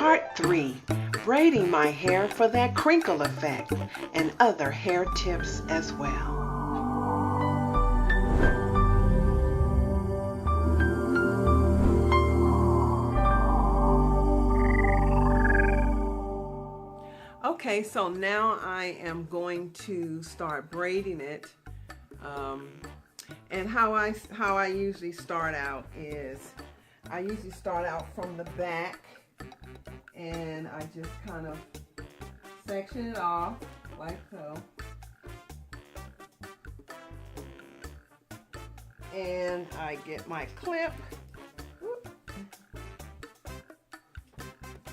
Part 3, braiding my hair for that crinkle effect, and other hair tips as well. Okay, so now I am going to start braiding it. And how I usually start out is I usually start out from the back, and I just kind of section it off like so. And I get my clip.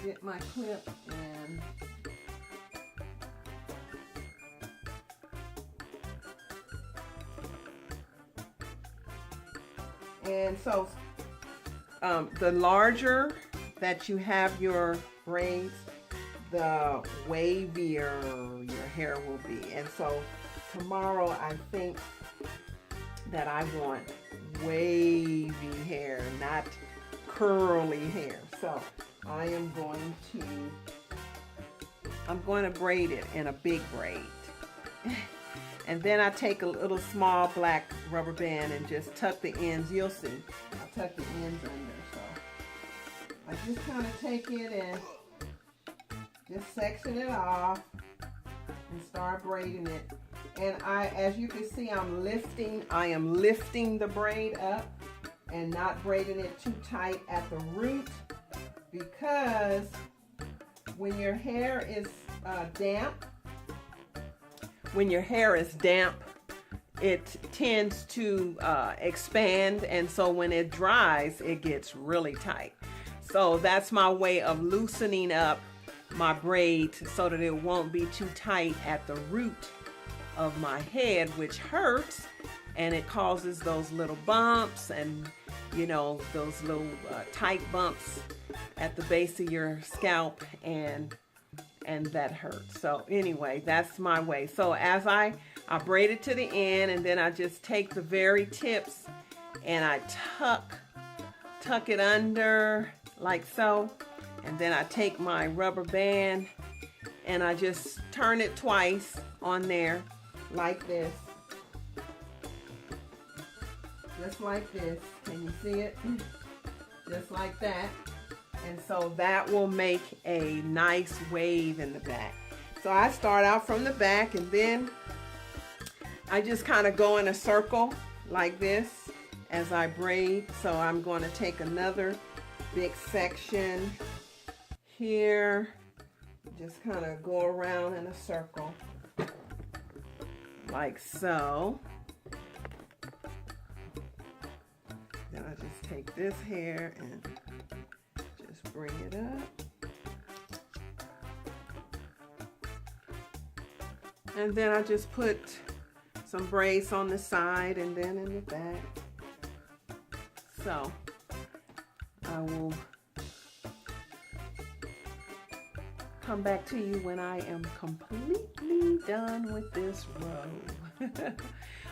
Get my clip and so the larger that you have your braids, the wavier your hair will be. And so tomorrow I think that I want wavy hair, not curly hair. So I'm going to braid it in a big braid. And then I take a little small black rubber band and just tuck the ends. You'll see. I tuck the ends under. So I just kind of take it and just section it off and start braiding it. And as you can see, I am lifting the braid up and not braiding it too tight at the root, because when your hair is damp, it tends to expand, and so when it dries, it gets really tight. So that's my way of loosening up my braid so that it won't be too tight at the root of my head, which hurts, and it causes those little bumps and, you know, those little tight bumps at the base of your scalp, and that hurts. So anyway, that's my way. So as I braid it to the end, and then I just take the very tips and I tuck it under like so, and then I take my rubber band and I just turn it twice on there like this, just like this. Can you see it? Just like that. And so that will make a nice wave in the back. So I start out from the back, and then I just kind of go in a circle like this as I braid. So I'm going to take another big section here, just kind of go around in a circle like so. Then I just take this hair and just bring it up. And then I just put some braids on the side and then in the back. So I will come back to you when I am completely done with this row.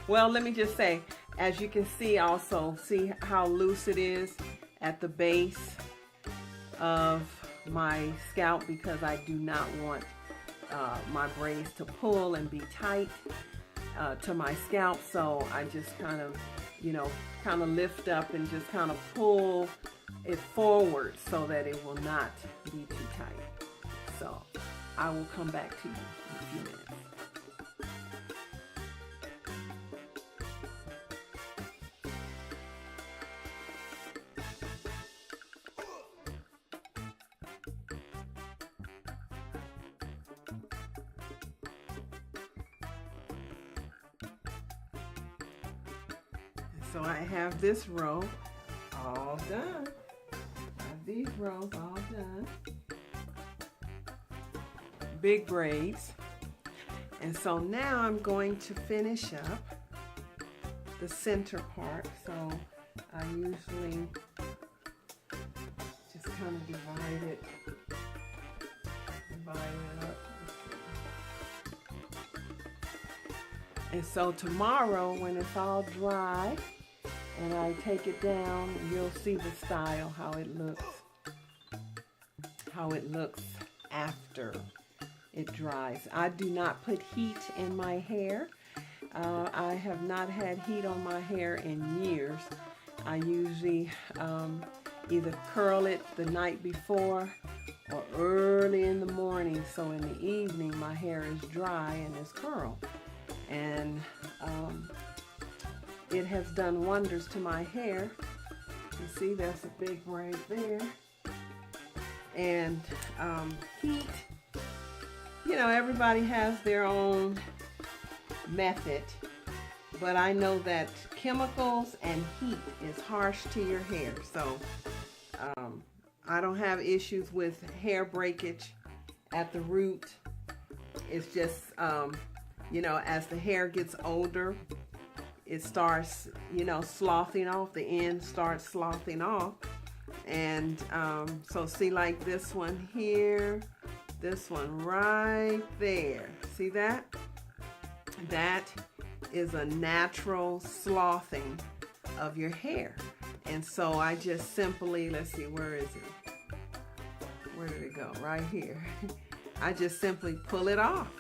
Well, let me just say, as you can see also, see how loose it is at the base of my scalp, because I do not want my braids to pull and be tight to my scalp. So I just kind of, kind of lift up and just kind of pull it forward so that it will not be too tight. So I will come back to you in a few minutes. So I have this row all done. I have these rows all done. Big braids. And so now I'm going to finish up the center part. So I usually just kind of divide it up. And so tomorrow, when it's all dry, and I take it down, you'll see the style, how it looks. how it looks after it dries. I do not put heat in my hair. I have not had heat on my hair in years. I usually either curl it the night before or early in the morning, so in the evening my hair is dry and is curled. And it has done wonders to my hair. You see, there's a big braid there. And heat, you know, everybody has their own method, but I know that chemicals and heat is harsh to your hair. So I don't have issues with hair breakage at the root. It's just, you know, as the hair gets older, it starts, you know, sloughing off. The end starts sloughing off. And so see, like this one here, this one right there. See that? That is a natural sloughing of your hair. And so I just simply, let's see, where is it? Where did it go? Right here. I just simply pull it off.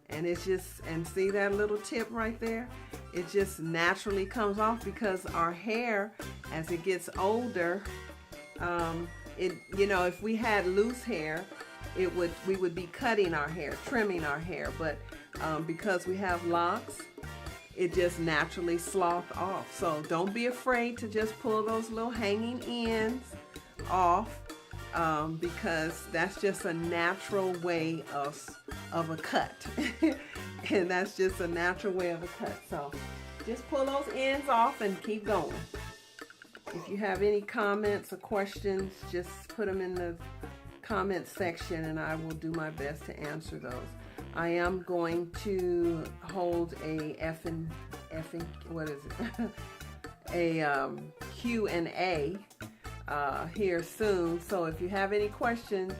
And it's just, and see that little tip right there? It just naturally comes off, because our hair, as it gets older, you know, if we had loose hair, we would be cutting our hair, trimming our hair, but because we have locks, it just naturally sloughs off. So don't be afraid to just pull those little hanging ends off, because that's just a natural way of a cut. And that's just a natural way of a cut. So just pull those ends off and keep going. If you have any comments or questions, just put them in the comment section and I will do my best to answer those. I am going to hold a Q&A here soon. So if you have any questions,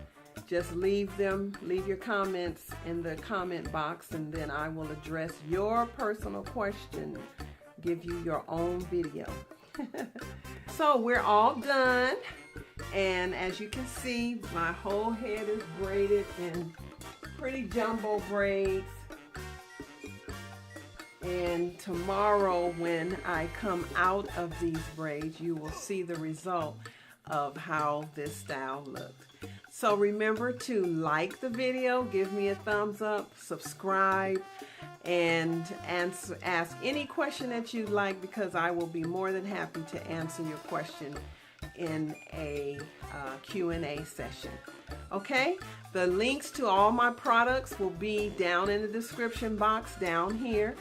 just leave your comments in the comment box, and then I will address your personal question, give you your own video. So we're all done, and as you can see, my whole head is braided in pretty jumbo braids. And tomorrow, when I come out of these braids, you will see the result of how this style looked. So remember to like the video, give me a thumbs up, subscribe, and ask any question that you'd like, because I will be more than happy to answer your question in a Q&A session. Okay, the links to all my products will be down in the description box down here.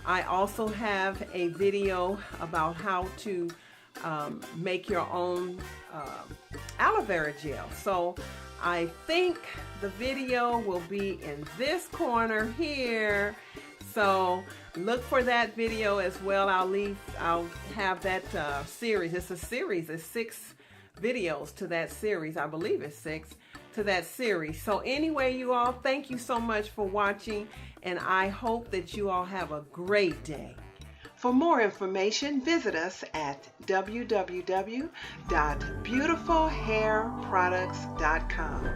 I also have a video about how to make your own aloe vera gel. So I think the video will be in this corner here. So look for that video as well. I'll have that series. It's a series. It's 6 videos to that series. I believe it's 6 to that series. So anyway, you all, thank you so much for watching, and I hope that you all have a great day. For more information, visit us at www.beautifulhairproducts.com.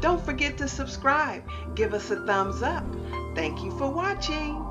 Don't forget to subscribe. Give us a thumbs up. Thank you for watching.